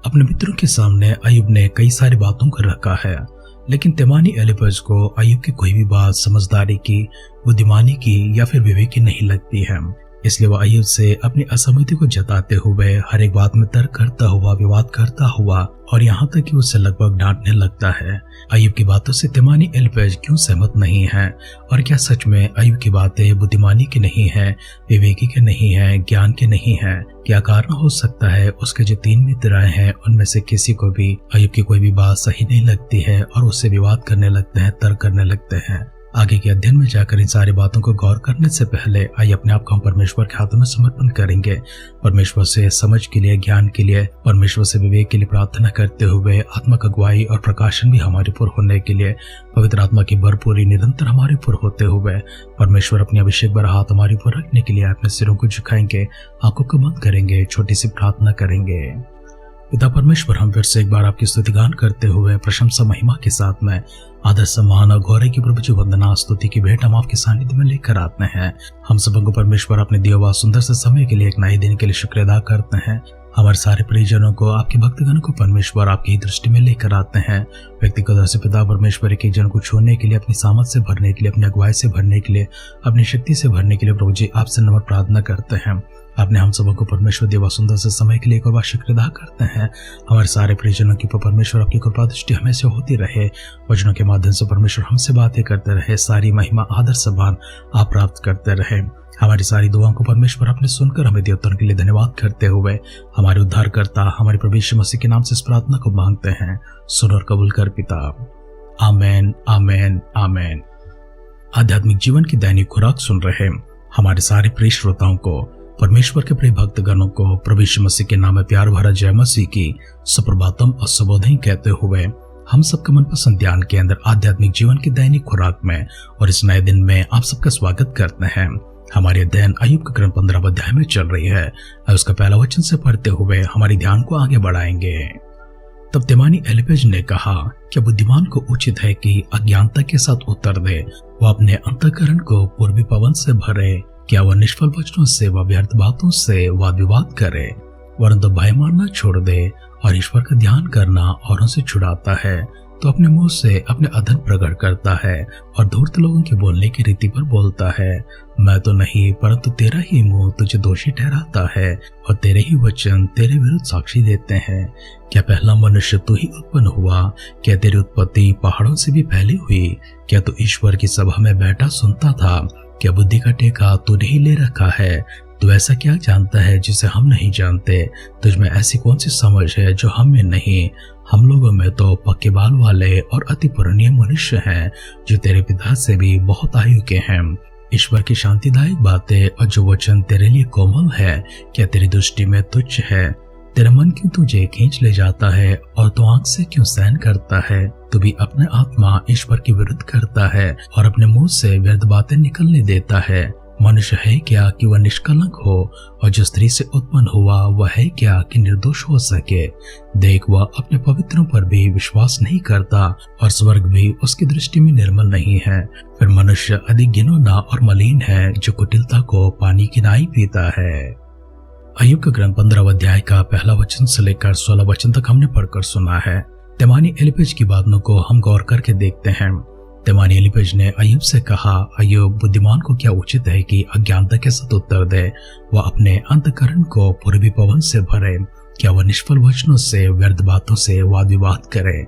अपने मित्रों के सामने अय्यूब ने कई सारी बातों को रखा है, लेकिन तेमानी एलिफज को अय्यूब की कोई भी बात समझदारी की, बुद्धिमानी की या फिर विवेक की नहीं लगती है। इसलिए वह अय्यूब से अपनी असहमति को जताते हुए हर एक बात में तर्क करता हुआ, विवाद करता हुआ और यहाँ तक कि उससे लगभग डांटने लगता है। अय्यूब की बातों से तेमानी एलिफज क्यों सहमत नहीं है, और क्या सच में अय्यूब की बातें बुद्धिमानी की नहीं है, विवेकी के नहीं है, ज्ञान के नहीं है? क्या कारण हो सकता है उसके जो 3 मित्र आए हैं उनमें से किसी को भी अय्यूब की कोई भी बात सही नहीं लगती है और उससे विवाद करने लगते हैं, तर्क करने लगते हैं? आगे के अध्ययन में जाकर इन सारी बातों को गौर करने से पहले आइए अपने आप को हम परमेश्वर के हाथों में समर्पण करेंगे। परमेश्वर से समझ के लिए, ज्ञान के लिए, परमेश्वर से विवेक के लिए प्रार्थना करते हुए आत्मिक अगुवाई और प्रकाशन भी हमारे ऊपर होने के लिए, पवित्र आत्मा की भरपूरी निरंतर हमारे ऊपर होते हुए परमेश्वर अपने अभिषेक भरा हाथ हमारे ऊपर रखने के लिए अपने सिरों को झुकाएंगे, आंखों को बंद करेंगे, छोटी सी प्रार्थना करेंगे। पिता परमेश्वर, हम फिर से एक बार आपकी स्तुतिगान करते हुए प्रशंसा महिमा के साथ में आदर सम्मान और गौरव की प्रभु जी वंदना स्तुति की भेंट हम आपके सानिध्य में लेकर आते हैं। हम सबको परमेश्वर अपने दिए हुए सुंदर से समय के लिए, एक नए दिन के लिए शुक्र अदा करते हैं। हमारे सारे परिजनों को, आपके भक्तगण को परमेश्वर आपकी दृष्टि में लेकर आते हैं। व्यक्तिगत तौर से पिता परमेश्वर के जन को छूने के लिए, अपनी सामर्थ से भरने के लिए, अपनी अगुवाई से भरने के लिए, अपनी शक्ति से भरने के लिए प्रभु जी आपसे नम्र प्रार्थना करते हैं। आपने हम सबको परमेश्वर देवा सुंदर से समय के लिए एक बार शुक्र अदा करते हैं। हमारे सारे परिजनों के ऊपर परमेश्वर आपकी कृपा दृष्टि हमेशा होती रहे। वचनों के माध्यम से परमेश्वर हमसे बातें करते रहे। सारी महिमा, आदर, सम्मान आप प्राप्त करते रहे। हमारी सारी दुआओं को परमेश्वर आपने सुनकर हमें देवताओं के लिए धन्यवाद करते हुए हमारे उद्धारकर्ता, हमारे प्रभु यीशु मसीह के नाम से इस प्रार्थना को मांगते हैं। सुन और कबूल कर पिता। आमेन, आमेन, आमेन। आध्यात्मिक जीवन की दैनिक खुराक सुन रहे हमारे सारे प्रिय श्रोताओं को, परमेश्वर के प्रिय भक्तगणों को प्रभु यीशु मसीह के नाम में प्यार भरा जय मसीह की सुप्रभातम और शुभोदय कहते हुए हम सबका मनपसंद ध्यान के अंदर आध्यात्मिक जीवन की दैनिक खुराक में और इस नए दिन में आप सबका स्वागत करते हैं। हमारे अध्ययन अय्यूब का ग्रंथ 15 अध्याय में चल रही है और उसका पहला वचन से पढ़ते हुए हमारे ध्यान को आगे बढ़ाएंगे। तब तेमानी एलिफज ने कहा, क्या बुद्धिमान को उचित है कि अज्ञानता के साथ उत्तर दे? वह अपने अंतःकरण को पूर्वी पवन से भरे। क्या वह निष्फल वचनों से व व्यर्थ बातों से वाद विवाद करे? वरन भय मारना छोड़ दे और ईश्वर का ध्यान करना औरों से छुड़ाता है, तो अपने मुंह से अपने अधर्म प्रकट करता है और धूर्त लोगों के बोलने की रीति पर बोलता है। मैं तो नहीं, परंतु तेरा ही मुंह तुझे दोषी ठहराता है और तेरे ही वचन तेरे विरुद्ध साक्षी देते हैं। क्या पहला मनुष्य तू ही उत्पन्न हुआ? क्या तेरी उत्पत्ति पहाड़ों से भी पहले हुई? क्या तू ईश्वर की सभा में बैठा सुनता था? क्या बुद्धि का टेका तूने ही ले रखा है? तू ऐसा क्या जानता है जिसे हम नहीं जानते? तुझ में ऐसी कौन सी समझ है जो हम में नहीं? हम लोगों में तो पक्के बाल वाले और अति पुराने मनुष्य हैं, जो तेरे पिता से भी बहुत आयु के हैं। ईश्वर की शांतिदायक बातें और जो वचन तेरे लिए कोमल है, क्या तेरी दृष्टि में तुच्छ है? तेरा मन क्यों तुझे खींच ले जाता है और तू आंख से क्यों सहन करता है? तू भी अपने आत्मा ईश्वर के विरुद्ध करता है और अपने मुंह से व्यर्थ बातें निकलने देता है। मनुष्य है क्या कि वह निष्कलंक हो, और जो स्त्री से उत्पन्न हुआ वह है क्या कि निर्दोष हो सके? देख, वह अपने पवित्रों पर भी विश्वास नहीं करता और स्वर्ग भी उसकी दृष्टि में निर्मल नहीं है। फिर मनुष्य अधिक घिनौना और मलिन है, जो कुटिलता को पानी की नाई पीता है। अय्यूब का ग्रंथ 15 अध्याय का पहला वचन से लेकर 16 वचन तक हमने पढ़कर सुना है। तेमानी एलिफज की बातों को हम गौर करके देखते हैं। तेमानी एलिफज ने अय्यूब से कहा, अय्यूब, बुद्धिमान को क्या उचित है कि अज्ञानता के साथ उत्तर दे? वह अपने अंतःकरण को पूर्वी पवन से भरे। क्या वह निष्फल वचनों से, व्यर्थ बातों से वाद विवाद करे?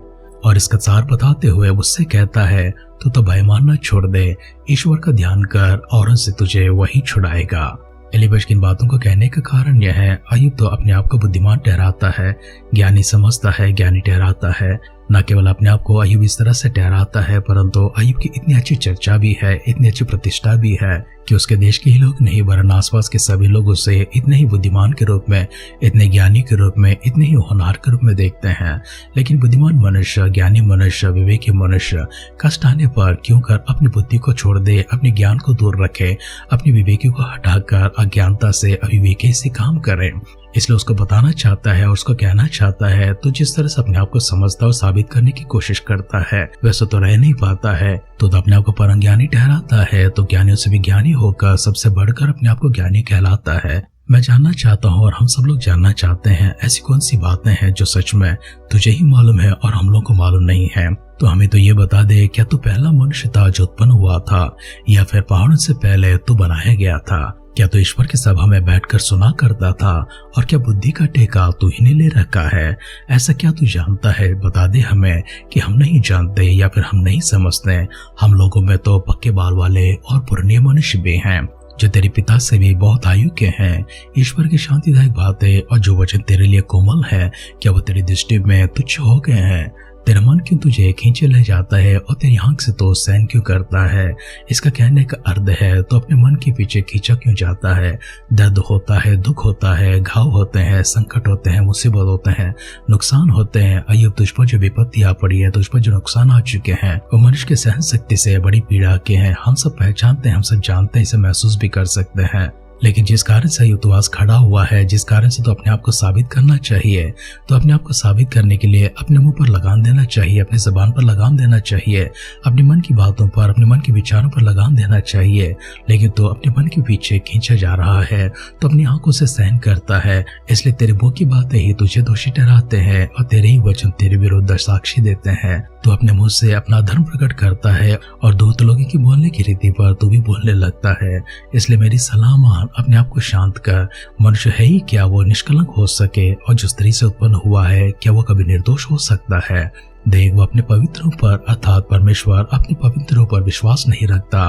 और इसका सार बताते हुए उससे कहता है, तू तो भय मानना छोड़ दे, ईश्वर का ध्यान कर और से तुझे वही छुड़ाएगा। एलिफज की इन बातों को कहने का कारण यह है, अय्यूब तो अपने आप को बुद्धिमान ठहराता है, ज्ञानी समझता है, ज्ञानी ठहराता है। न केवल अपने आप को अय्यूब इस तरह से ठहराता है, परंतु अय्यूब की इतनी अच्छी चर्चा भी है, इतनी अच्छी प्रतिष्ठा भी है कि उसके देश के ही लोग नहीं, वरन आसपास के सभी लोग उसे इतने ही बुद्धिमान के रूप में, इतने ज्ञानी के रूप में, इतने ही होनहार के रूप में देखते हैं। लेकिन बुद्धिमान मनुष्य, ज्ञानी मनुष्य, विवेकी मनुष्य कष्ट आने पर क्यों कर अपनी बुद्धि को छोड़ दे, अपने ज्ञान को दूर रखे, अपनी विवेकी को हटाकर अज्ञानता से, अविवेकी से काम करे। इसलिए उसको बताना चाहता है और उसको कहना चाहता है, तो जिस तरह से अपने आप को समझता और साबित करने की कोशिश करता है वैसे तो रह नहीं पाता है। तो अपने आप को परम ज्ञानी ठहराता है, तो ज्ञानियों से भी ज्ञानी होकर सबसे बढ़कर अपने आप को ज्ञानी कहलाता है। मैं जानना चाहता हूँ और हम सब लोग जानना चाहते हैं, ऐसी कौन सी बातें हैं जो सच में तुझे ही मालूम है और हम लोग को मालूम नहीं है। तो हमें तो ये बता दे, क्या तू पहला मनुष्य था जो उत्पन्न हुआ था या फिर पहाड़ों से पहले तू बनाया गया था? क्या तू ईश्वर की सभा में बैठकर सुना करता था? और क्या बुद्धि का टेका तू ही ने ले रखा है? ऐसा क्या तू जानता है? बता दे हमें कि हम नहीं जानते या फिर हम नहीं समझते। हम लोगों में तो पक्के बाल वाले और पुराने मनुष्य भी हैं जो तेरे पिता से भी बहुत आयु के हैं। ईश्वर की शांतिदायक बातें और जो वचन तेरे लिए कोमल है, क्या वो तेरी दृष्टि में तुच्छ हो गए हैं? तेरा मन क्यों तुझे खींचे ले जाता है और तेरी आंख से तो सहन क्यों करता है? इसका कहने का अर्थ है तो अपने मन के पीछे खींचा क्यों जाता है? दर्द होता है, दुख होता है, घाव होते हैं, संकट होते हैं, मुसीबत होते हैं, नुकसान होते हैं। अय्यूब, तुझ पर जो विपत्ति आ पड़ी है, तुझ पर जो नुकसान आ चुके हैं, वो मनुष्य की सहन शक्ति से बड़ी पीड़ा के हैं। हम सब पहचानते हैं, हम सब जानते हैं, इसे महसूस भी कर सकते हैं। लेकिन जिस कारण से अय्यूब आज खड़ा हुआ है, जिस कारण से तो अपने आप को साबित करना चाहिए, तो अपने आप को साबित करने के लिए अपने मुंह पर लगाम देना चाहिए, अपनी जबान पर लगाम देना चाहिए, अपने मन की बातों पर, अपने मन के विचारों पर लगाम देना चाहिए। लेकिन तो अपने मन के पीछे खींचा जा रहा है, तो अपनी आंखों से सहन करता है। इसलिए तेरे मुंह की बातें ही तुझे दोषी ठहराते हैं और तेरे ही वचन तेरे विरुद्ध साक्षी देते हैं। तू अपने मुंह से अपना धर्म प्रकट करता है और दूसरे लोगों की बोलने की रीति पर तू भी बोलने लगता है। इसलिए मेरी सलाह मान, अपने आप को शांत कर। मनुष्य है ही क्या वो निष्कलंक हो सके, और जो स्त्री से उत्पन्न हुआ है क्या वो कभी निर्दोष हो सकता है? देख, वो अपने पवित्रों पर अर्थात परमेश्वर अपने पवित्रों पर विश्वास नहीं रखता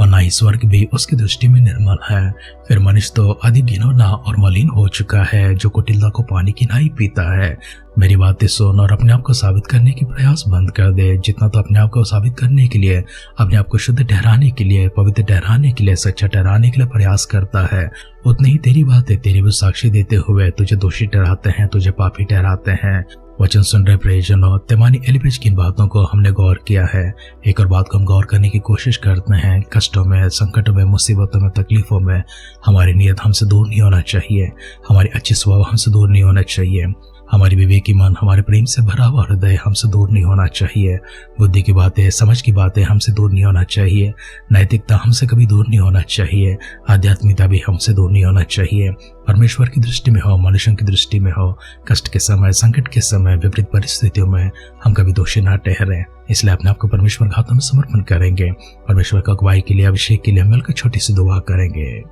और ना ही स्वर्ग भी उसकी दृष्टि में निर्मल है। फिर मनुष्य तो अधिक घिनौना और मलिन हो चुका है, जो कुटिलता को पानी की नाई पीता है। मेरी बातें सुन और अपने आप को साबित करने की प्रयास बंद कर दे। जितना तो अपने आप को साबित करने के लिए, अपने आप को शुद्ध ठहराने के लिए, पवित्र ठहराने के लिए, सच्चा ठहराने के लिए प्रयास करता है, उतनी ही तेरी बातें तेरी भी साक्षी देते हुए तुझे दोषी ठहराते हैं, तुझे पापी ठहराते हैं। वचन सुन रहे प्रियजनों, तिमानी एलिपेज की इन बातों को हमने गौर किया है। एक और बात को हम गौर करने की कोशिश करते हैं। कष्टों में, संकटों में, मुसीबतों में, तकलीफों में हमारी नीयत हमसे दूर नहीं होना चाहिए, हमारी अच्छी स्वभाव हमसे दूर नहीं होना चाहिए, हमारी विवेकी मन, हमारे प्रेम से भरा हुआ हृदय हमसे दूर नहीं होना चाहिए, बुद्धि की बातें, समझ की बातें हमसे दूर नहीं होना चाहिए, नैतिकता हमसे कभी दूर नहीं होना चाहिए, आध्यात्मिकता भी हमसे दूर नहीं होना चाहिए। परमेश्वर की दृष्टि में हो, मनुष्यों की दृष्टि में हो, कष्ट के समय, संकट के समय, विपरीत परिस्थितियों में हम कभी दोषी ना ठहरे। इसलिए अपने आप को परमेश्वर के हाथों में समर्पण करेंगे। परमेश्वर का अगुवाई के लिए, अभिषेक के लिए मिलकर छोटी सी दुआ करेंगे।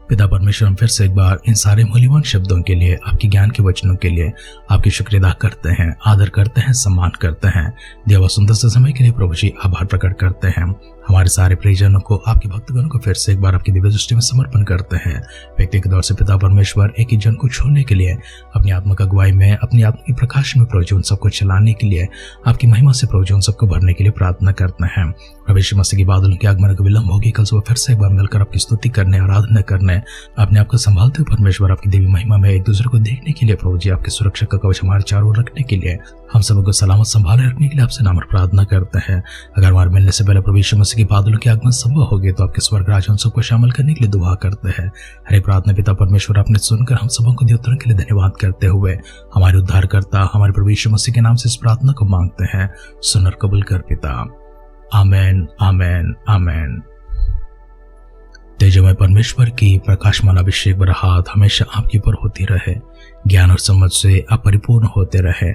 पिता परमेश्वर, हम फिर से एक बार इन सारे मूल्यवान शब्दों के लिए, आपके ज्ञान के वचनों के लिए आपकी शुक्रिया अदा करते हैं, आदर करते हैं, सम्मान करते हैं। देवा सुंदर से समय के लिए प्रभु जी आभार प्रकट करते हैं। हमारे सारे प्रियजनों को, आपके भक्तगणों को फिर से एक बार आपकी दिव्य दृष्टि में समर्पण करते हैं। व्यक्तिगत तौर से पिता परमेश्वर एक ही जन को छोड़ने के लिए, अपनी आत्मा का अगुवाई में, अपनी आत्मा के प्रकाश में प्रभु जी उन सबको चलाने के लिए, आपकी महिमा से प्रभु जी उन सबको भरने के लिए प्रार्थना करते हैं। प्रभु यीशु मसीह की बादलों के आगमन का विलंब होगी, कल सुबह फिर से एक बार मिलकर आपकी स्तुति करने, आराधना करने, अपने आप को संभालते हुए परमेश्वर आपकी देवी महिमा में एक दूसरे को देखने के लिए, प्रभु जी आपकी सुरक्षा का कवच हमारे चारों ओर रखने के लिए, हम सबको सलामत संभाले रखने के लिए आपसे नाम प्रार्थना करते हैं। अगर हमारे मिलने से पहले प्रभु यीशु मसीह की बादलों के आगमन संभव होगी तो आपके स्वर्ग राज हम सबको शामिल करने के लिए दुआ करते हैं। हरे प्रार्थना पिता परमेश्वर, आपने सुनकर हम सबों को उत्तरों के लिए धन्यवाद करते हुए हमारे उद्धारकर्ता, हमारे प्रभु यीशु मसीह के नाम से इस प्रार्थना को मांगते हैं। सुन और कबूल कर पिता। आमेन, आमेन, आमेन। तेजोमय परमेश्वर की प्रकाशमान अभिषेक भरा हाथ हमेशा आपके ऊपर होती रहे। ज्ञान और समझ से आप परिपूर्ण होते रहे।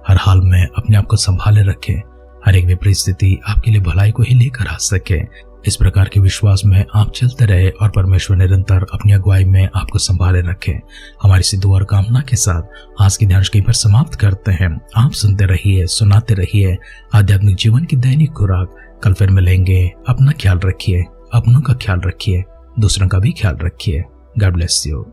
हर हाल में अपने आप को संभाले रखें। हर एक विपरीत स्थिति आपके लिए भलाई को ही लेकर आ सके। इस प्रकार के विश्वास में आप चलते रहे और परमेश्वर निरंतर अपनी अगुवाई में आपको संभाले रखे। हमारी सी दुआ और कामना के साथ आज की ध्यान कहीं पर समाप्त करते हैं। आप सुनते रहिए, सुनाते रहिए आध्यात्मिक जीवन की दैनिक खुराक। कल फिर मिलेंगे। अपना ख्याल रखिए, अपनों का ख्याल रखिए, दूसरों का भी ख्याल रखिए। God bless you.